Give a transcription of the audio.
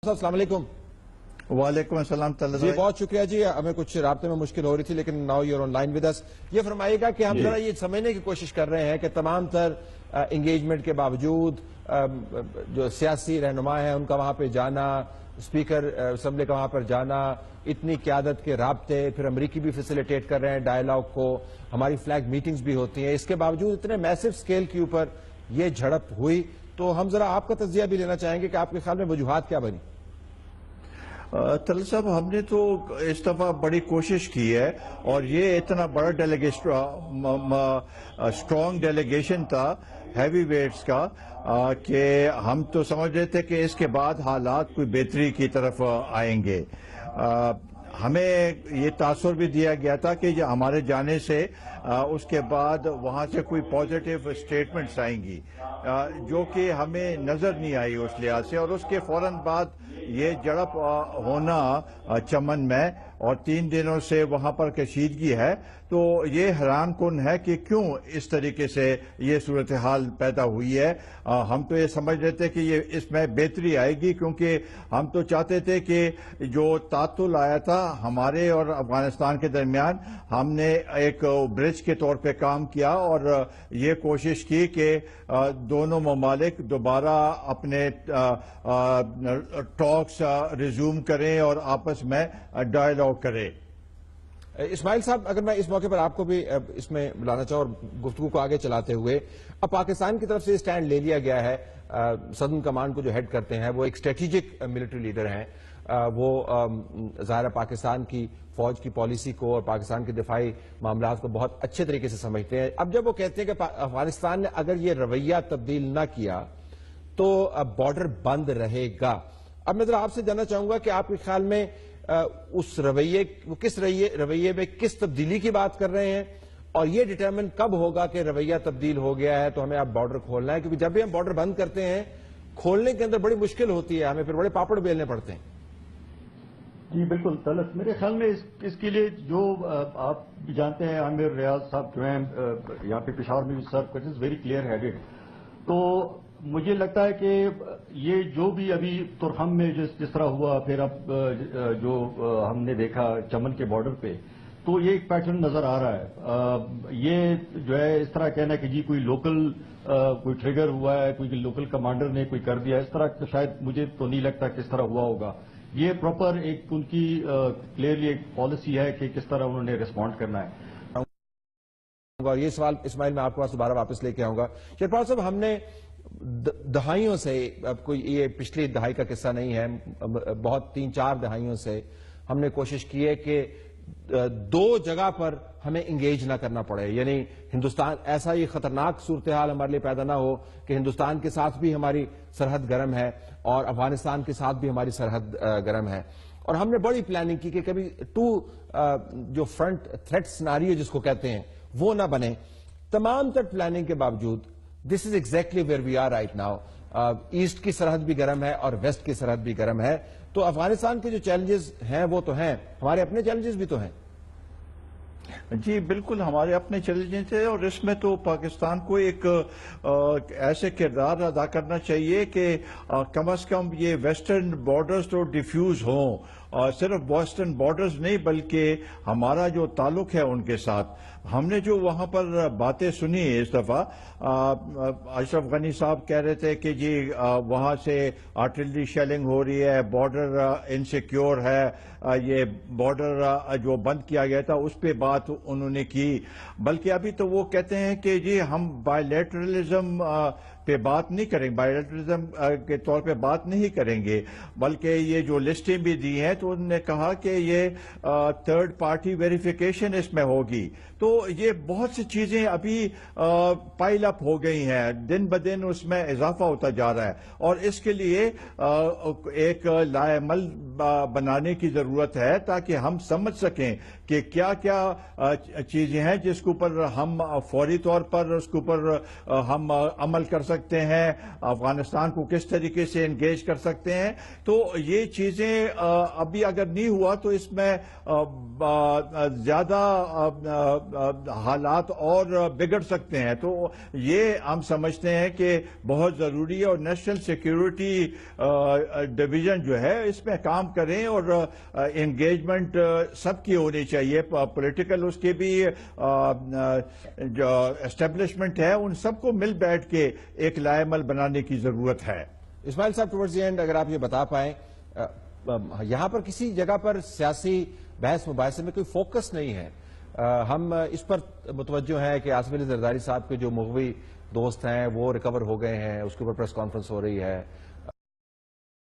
السلام علیکم۔ وعلیکم السلام جی بہت شکریہ جی، ہمیں کچھ رابطے میں مشکل ہو رہی تھی لیکن now you are online with us. یہ فرمائیے گا کہ ہم ذرا یہ سمجھنے کی کوشش کر رہے ہیں کہ تمام تر انگیجمنٹ کے باوجود جو سیاسی رہنما ہیں ان کا وہاں پہ جانا، اسپیکر اسمبلی کا وہاں پر جانا، اتنی قیادت کے رابطے، پھر امریکی بھی فیسیلیٹیٹ کر رہے ہیں ڈائیلاگ کو، ہماری فلیگ میٹنگز بھی ہوتی ہیں، اس کے باوجود اتنے میسو سکیل کے اوپر یہ جھڑپ ہوئی، تو ہم ذرا آپ کا تجزیہ بھی لینا چاہیں گے کہ آپ کے خیال میں وجوہات کیا بنی؟ طلعت صاحب، ہم نے تو اس دفعہ بڑی کوشش کی ہے اور یہ اتنا بڑا اسٹرانگ ڈیلیگیشن تھا ہیوی ویٹس کا کہ ہم تو سمجھ رہے تھے کہ اس کے بعد حالات کوئی بہتری کی طرف آئیں گے۔ ہمیں یہ تاثر بھی دیا گیا تھا کہ ہمارے جانے سے اس کے بعد وہاں سے کوئی پازیٹیو اسٹیٹمنٹس آئیں گی، جو کہ ہمیں نظر نہیں آئی اس لحاظ سے، اور اس کے فوراً بعد یہ جڑپ ہونا چمن میں اور 3 دنوں سے وہاں پر کشیدگی ہے، تو یہ حیران کن ہے کہ کیوں اس طریقے سے یہ صورتحال پیدا ہوئی ہے۔ ہم تو یہ سمجھ رہے تھے کہ یہ اس میں بہتری آئے گی، کیونکہ ہم تو چاہتے تھے کہ جو تعطل آیا تھا ہمارے اور افغانستان کے درمیان، ہم نے ایک برج کے طور پہ کام کیا اور یہ کوشش کی کہ دونوں ممالک دوبارہ اپنے ٹاکس ریزیوم کریں اور آپس میں ڈائیلاگ کریں۔ اسماعیل صاحب، اگر میں اس موقع پر آپ کو بھی اس میں بلانا چاہوں اور گفتگو کو آگے چلاتے ہوئے، اب پاکستان کی طرف سے اسٹینڈ لے لیا گیا ہے، سدرن کمانڈ کو جو ہیڈ کرتے ہیں وہ ایک اسٹریٹجک ملٹری لیڈر ہیں، وہ ظاہر پاکستان کی فوج کی پالیسی کو اور پاکستان کے دفاعی معاملات کو بہت اچھے طریقے سے سمجھتے ہیں۔ اب جب وہ کہتے ہیں کہ افغانستان نے اگر یہ رویہ تبدیل نہ کیا تو بارڈر بند رہے گا، اب میں ذرا آپ سے جاننا چاہوں گا کہ آپ کے خیال میں اس رویے میں کس تبدیلی کی بات کر رہے ہیں، اور یہ ڈیٹرمن کب ہوگا کہ رویہ تبدیل ہو گیا ہے تو ہمیں اب بارڈر کھولنا ہے؟ کیونکہ جب بھی ہم بارڈر بند کرتے ہیں کھولنے کے اندر بڑی مشکل ہوتی ہے، ہمیں پھر بڑے پاپڑ بیلنے پڑتے ہیں۔ جی بالکل طلعت، میرے خیال میں اس کے لیے جو آپ جانتے ہیں، عامر ریاض صاحب جو ہیں یہاں پہ پشاور میں بھی سرو کرتے ہیں، ویری کلیئر ہیڈڈ، تو مجھے لگتا ہے کہ یہ جو بھی ابھی ترخم میں جس طرح ہوا، پھر اب جو ہم نے دیکھا چمن کے بارڈر پہ، تو یہ ایک پیٹرن نظر آ رہا ہے۔ یہ جو ہے اس طرح کہنا کہ جی کوئی لوکل کوئی ٹریگر ہوا ہے، کوئی لوکل کمانڈر نے کوئی کر دیا، اس طرح شاید مجھے تو نہیں لگتا کس طرح ہوا ہوگا۔ یہ پراپر ایک ان کی کلیئرلی ایک پالیسی ہے کہ کس طرح انہوں نے ریسپونڈ کرنا ہے۔ اور یہ سوال اسماعیل میں آپ کے پاس دوبارہ واپس لے کے آؤں گا۔ شیرپال صاحب، ہم نے دہائیوں سے، اب کوئی یہ پچھلی دہائی کا قصہ نہیں ہے، بہت 3-4 دہائیوں سے ہم نے کوشش کی ہے کہ 2 جگہ پر ہمیں انگیج نہ کرنا پڑے، یعنی ہندوستان ایسا ہی خطرناک صورتحال ہمارے لیے پیدا نہ ہو کہ ہندوستان کے ساتھ بھی ہماری سرحد گرم ہے اور افغانستان کے ساتھ بھی ہماری سرحد گرم ہے، اور ہم نے بڑی پلاننگ کی کہ کبھی جو فرنٹ تھریٹ سیناریو جس کو کہتے ہیں وہ نہ بنے۔ تمام تر پلاننگ کے باوجود this is exactly where we are right now, east کی سرحد بھی گرم ہے اور ویسٹ کی سرحد بھی گرم ہے، تو افغانستان کے جو چیلنجز ہیں وہ تو ہیں، ہمارے اپنے چیلنجز بھی تو ہیں۔ جی بالکل، ہمارے اپنے چیلنجز ہیں، اور اس میں تو پاکستان کو ایک ایسے کردار ادا کرنا چاہیے کہ کم از کم یہ ویسٹرن بارڈرز تو ڈیفیوز ہوں، صرف ویسٹرن بارڈرز نہیں بلکہ ہمارا جو تعلق ہے ان کے ساتھ۔ ہم نے جو وہاں پر باتیں سنی اس دفعہ، اشرف غنی صاحب کہہ رہے تھے کہ جی وہاں سے آرٹلری شیلنگ ہو رہی ہے، بارڈر انسیکیور ہے، یہ بارڈر جو بند کیا گیا تھا اس پہ بات انہوں نے کی، بلکہ ابھی تو وہ کہتے ہیں کہ جی ہم بائی لیٹرلزم پہ بات نہیں کریں گے، بائی لیٹرلزم کے طور پہ بات نہیں کریں گے، بلکہ یہ جو لسٹیں بھی دی ہیں تو انہوں نے کہا کہ یہ تھرڈ پارٹی ویریفیکیشن اس میں ہوگی۔ تو یہ بہت سی چیزیں ابھی پائل اپ ہو گئی ہیں، دن بدن اس میں اضافہ ہوتا جا رہا ہے، اور اس کے لیے ایک لائحہ بنانے کی ضرورت ہے تاکہ ہم سمجھ سکیں کہ کیا کیا چیزیں ہیں جس کے اوپر ہم فوری طور پر اس کے اوپر ہم عمل کر سکتے ہیں، افغانستان کو کس طریقے سے انگیج کر سکتے ہیں. تو یہ چیزیں ابھی اگر نہیں ہوا تو اس میں زیادہ حالات اور بگڑ سکتے ہیں. تو یہ ہم سمجھتے ہیں کہ بہت ضروری ہے، اور نیشنل سیکیورٹی ڈویژن جو ہے اس میں کام کریں، اور انگیجمنٹ سب کی ہونی چاہیے. پولیٹیکل اس کے بھی جو اسٹیبلشمنٹ ہے ان سب کو مل بیٹھ کے ایک لائحہ عمل بنانے کی ضرورت ہے. اسماعیل صاحب، ٹورڈز دی اینڈ اگر آپ یہ بتا پائیں، یہاں پر کسی جگہ پر سیاسی بحث مباحثے میں کوئی فوکس نہیں ہے. ہم اس پر متوجہ ہیں کہ آصف علی زرداری صاحب کے جو مغوی دوست ہیں وہ ریکور ہو گئے ہیں، اس کے اوپر پریس کانفرنس ہو رہی ہے.